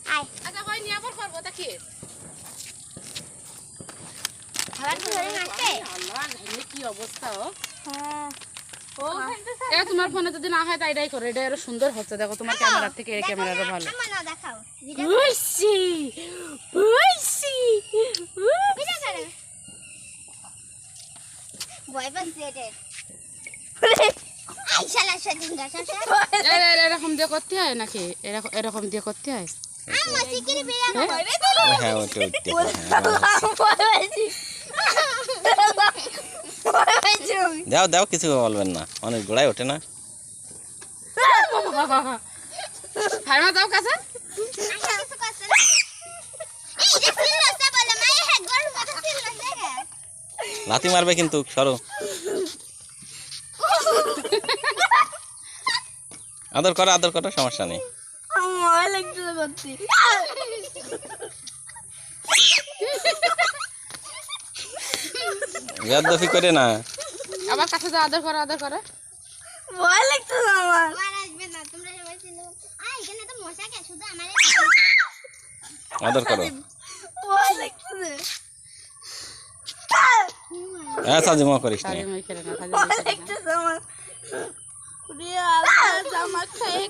আয় আচ্ছা কই নিয়ে আবার করব তা কি খাবার তো ধরে আসছে আল্লাহ এই কি অবস্থা ও হ্যাঁ এ তোমার ফোনে যদি না হয় তাইটাই করে এটা আরো সুন্দর হচ্ছে দেখো তোমার ক্যামেরা থেকে এই ক্যামেরাটা ভালো আমার না দেখাও বুঝছি বুঝছি ভিডিও করে ভয় পাচ্ছি এটা আই শালা সেদিন গাছা এরকম দিয়ে করতে হয় নাকি এরকম দিয়ে করতে হয় আম্মা চিকেন বিরিয়ানি করে হ্যাঁ ওটা দাও দাও কিছু বলবেন না অনেক গোড়ায় ওঠে না ফাইমা দাও কাছে কিছু করতে না এই যে সিলটা বলে মাই হ্যাঁ গরু মত সিল লাগে লাথি মারবে কিন্তু সরো আদর করো সমস্যা নেই আমার লাগতে করতে বেয়াদবি করে না আবার কাছে যাও আদর করো ভয় লাগছে আমার আসবে না তোমরা সবাই ছিল এখানে তো মশা কে শুধু আমারে আদর করো ভয় লাগছে হ্যাঁ সাজিমা করিস না কাজে মই খেলে না কাজে ভয় লাগছে আমার পুরিয়া আল্লাহ জামা খায়